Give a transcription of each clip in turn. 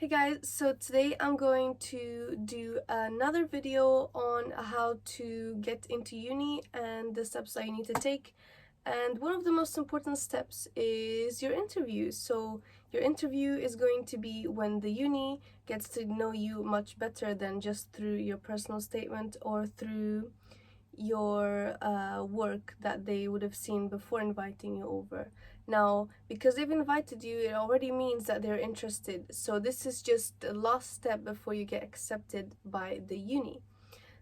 Hey guys, so today I'm going to do another video on how to get into uni and the steps that you need to take. And one of the most important steps is your interview. So your interview is going to be when the uni gets to know you much better than just through your personal statement or through your work that they would have seen before inviting you over. Now, because they've invited you, it already means that they're interested. So this is just the last step before you get accepted by the uni.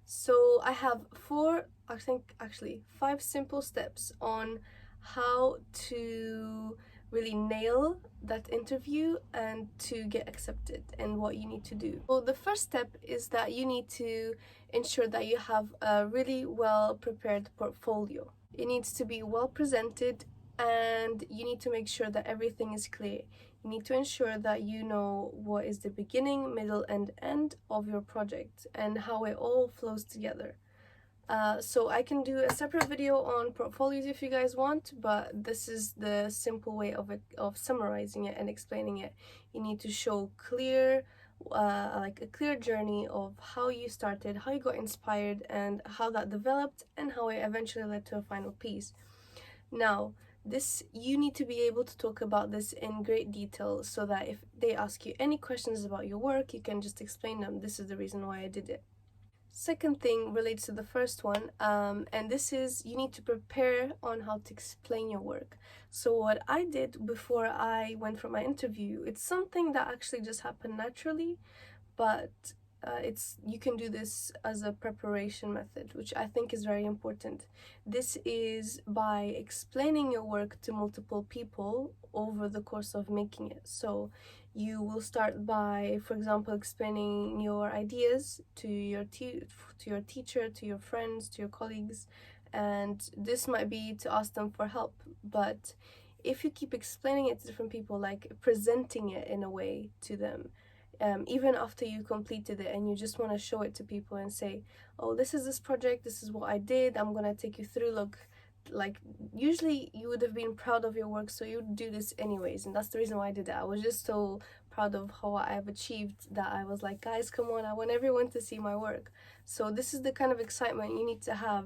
So I have I think actually five simple steps on how to really nail that interview and to get accepted and what you need to do. Well, the first step is that you need to ensure that you have a really well prepared portfolio. It needs to be well presented and you need to make sure that everything is clear. You need to ensure that you know what is the beginning, middle, and end of your project and how it all flows together. So I can do a separate video on portfolios if you guys want, but this is the simple way of summarizing it and explaining it. You need to show clear, like a clear journey of how you started, how you got inspired, and how that developed, and how it eventually led to a final piece. Now, you need to be able to talk about this in great detail so that if they ask you any questions about your work, you can just explain them. This is the reason why I did it. Second thing relates to the first one, and this is you need to prepare on how to explain your work. So what I did before I went for my interview, it's something that actually just happened naturally, but you can do this as a preparation method, which I think is very important. This is by explaining your work to multiple people over the course of making it. So you will start by, for example, explaining your ideas to your teacher, to your friends, to your colleagues, and this might be to ask them for help. But if you keep explaining it to different people, like presenting it in a way to them, even after you completed it and you just want to show it to people and say, oh, this is this project, this is what I did, I'm gonna take you through, look, like usually you would have been proud of your work, so you would do this anyways, and that's the reason why I did it. I was just so proud of how I've achieved that I was like, guys, come on, I want everyone to see my work. So this is the kind of excitement you need to have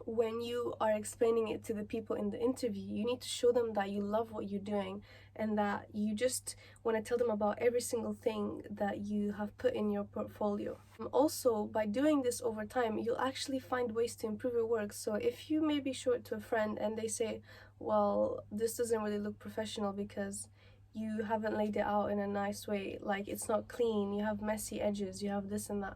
when you are explaining it to the people in the interview. You need to show them that you love what you're doing and that you just want to tell them about every single thing that you have put in your portfolio. Also, by doing this over time, you'll actually find ways to improve your work. So if you maybe show it to a friend and they say, well, this doesn't really look professional because you haven't laid it out in a nice way, like it's not clean, you have messy edges, you have this and that,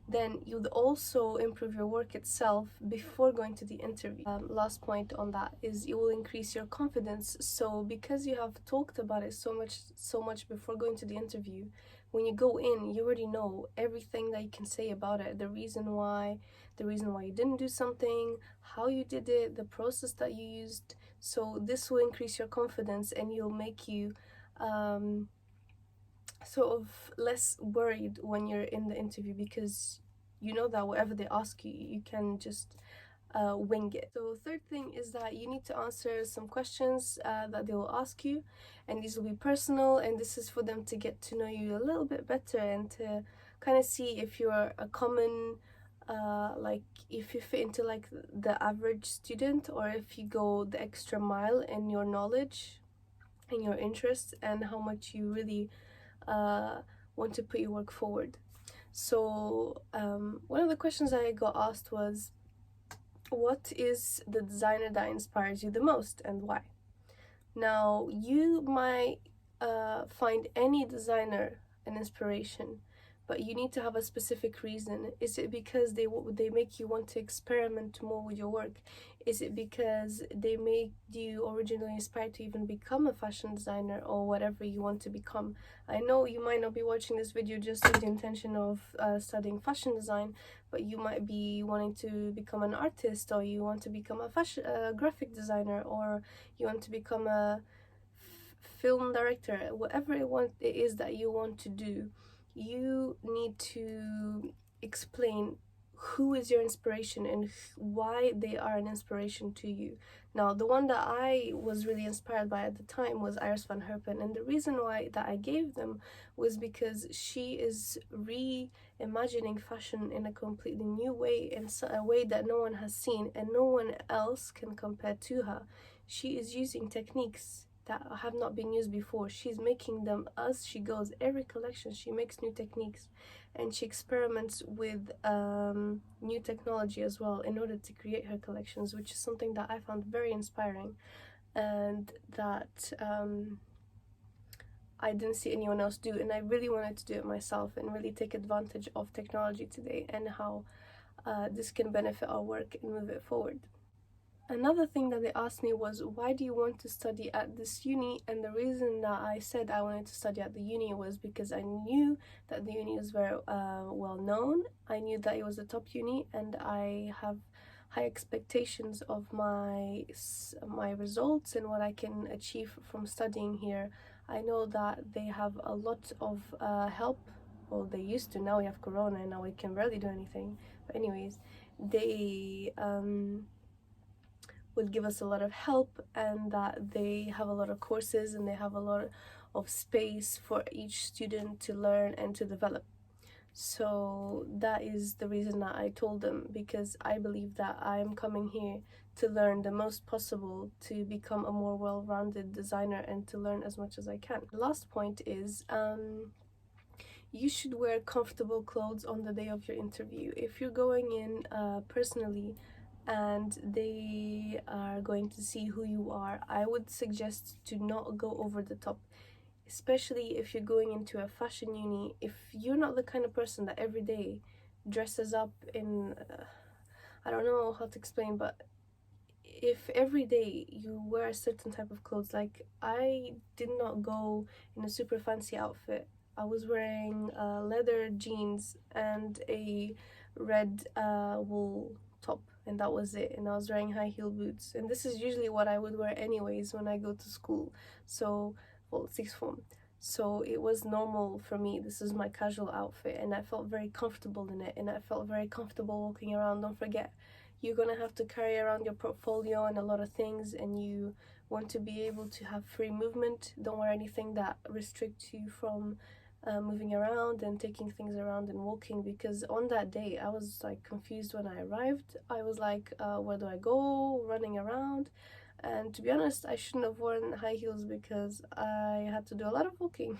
then you'd also improve your work itself before going to the interview. Last point on that is it will increase your confidence. So because you have talked about it so much before going to the interview, when you go in, you already know everything that you can say about it, the reason why you didn't do something, how you did it, the process that you used. So this will increase your confidence and you'll make you sort of less worried when you're in the interview, because you know that whatever they ask you, you can just wing it. So third thing is that you need to answer some questions that they will ask you, and these will be personal, and this is for them to get to know you a little bit better and to kind of see if you're a common like if you fit into like the average student, or if you go the extra mile in your knowledge, in your interests, and how much you really want to put your work forward. So one of the questions I got asked was, what is the designer that inspires you the most and why? Now, you might find any designer an inspiration, but you need to have a specific reason. Is it because they make you want to experiment more with your work? Is it because they made you originally inspired to even become a fashion designer or whatever you want to become? I know you might not be watching this video just with the intention of studying fashion design, but you might be wanting to become an artist, or you want to become a graphic designer, or you want to become a film director. Whatever it is that you want to do, you need to explain who is your inspiration and why they are an inspiration to you. Now, the one that I was really inspired by at the time was Iris van Herpen, and the reason why that I gave them was because she is reimagining fashion in a completely new way, in a way that no one has seen and no one else can compare to her. She is using techniques that have not been used before. She's making them as she goes. Every collection she makes new techniques, and she experiments with new technology as well in order to create her collections, which is something that I found very inspiring, and that I didn't see anyone else do, and I really wanted to do it myself and really take advantage of technology today and how this can benefit our work and move it forward. Another thing that they asked me was, why do you want to study at this uni? And the reason that I said I wanted to study at the uni was because I knew that the uni was very well known. I knew that it was a top uni, and I have high expectations of my results and what I can achieve from studying here. I know that they have a lot of help. Well, they used to. Now we have Corona, and now we can barely do anything. But anyways, they would give us a lot of help, and that they have a lot of courses and they have a lot of space for each student to learn and to develop. So that is the reason that I told them, because I believe that I'm coming here to learn the most possible, to become a more well-rounded designer, and to learn as much as I can. The last point is you should wear comfortable clothes on the day of your interview. If you're going in personally and they are going to see who you are, I would suggest to not go over the top, especially if you're going into a fashion uni. If you're not the kind of person that every day dresses up in I don't know how to explain, but if every day you wear a certain type of clothes, like I did not go in a super fancy outfit. I was wearing leather jeans and a red wool top, and that was it. And I was wearing high heel boots, and this is usually what I would wear anyways when I go to school. So, well, sixth form. So it was normal for me. This is my casual outfit, and I felt very comfortable in it, and I felt very comfortable walking around. Don't forget, you're gonna have to carry around your portfolio and a lot of things, and you want to be able to have free movement. Don't wear anything that restricts you from moving around and taking things around and walking, because on that day I was like confused when I arrived. I was like, where do I go, running around. And to be honest, I shouldn't have worn high heels because I had to do a lot of walking.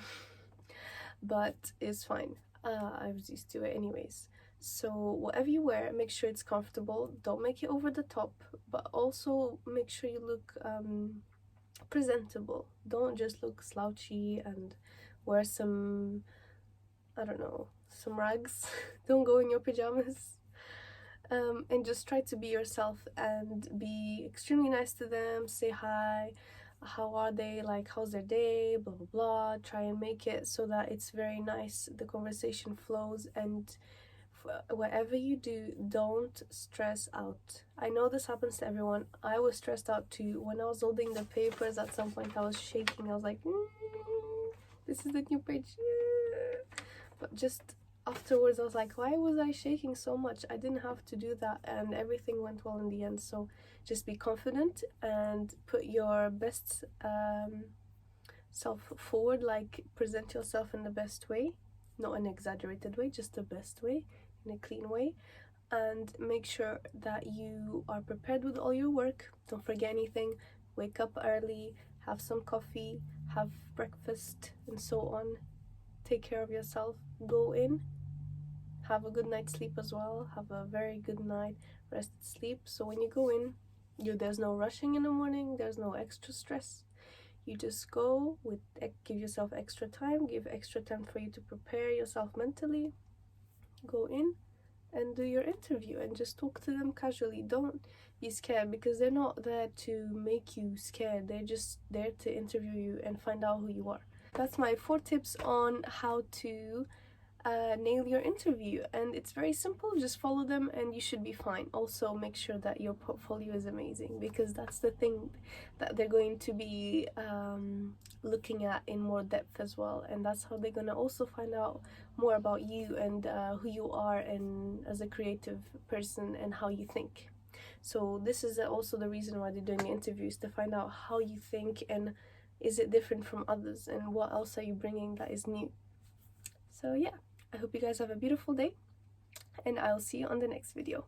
But it's fine, I was used to it anyways. So whatever you wear, make sure it's comfortable. Don't make it over the top, but also make sure you look presentable. Don't just look slouchy and wear some, I don't know, some rags. Don't go in your pajamas. And just try to be yourself and be extremely nice to them. Say hi, how are they, like how's their day, blah blah blah. Try and make it so that it's very nice, the conversation flows, and whatever you do, don't stress out. I know this happens to everyone. I was stressed out too. When I was holding the papers, at some point I was shaking. I was like, this is the new page. But just afterwards I was like, why was I shaking so much? I didn't have to do that, and everything went well in the end. So just be confident and put your best self forward, like present yourself in the best way, not an exaggerated way, just the best way, in a clean way. And make sure that you are prepared with all your work. Don't forget anything. Wake up early, have some coffee, have breakfast, and so on. Take care of yourself. Go in, have a good night's sleep as well. Have a very good night rested sleep, so when you go in, there's no rushing in the morning, there's no extra stress. You just go with, give yourself extra time, give extra time for you to prepare yourself mentally. Go in and do your interview and just talk to them casually. Don't be scared, because they're not there to make you scared. They're just there to interview you and find out who you are. That's my 4 tips on how to nail your interview. And it's very simple, just follow them and you should be fine. Also make sure that your portfolio is amazing, because that's the thing that they're going to be looking at in more depth as well, and that's how they're gonna also find out more about you and who you are and as a creative person and how you think. So this is also the reason why they're doing the interviews, to find out how you think and is it different from others and what else are you bringing that is new. So yeah, I hope you guys have a beautiful day and I'll see you on the next video.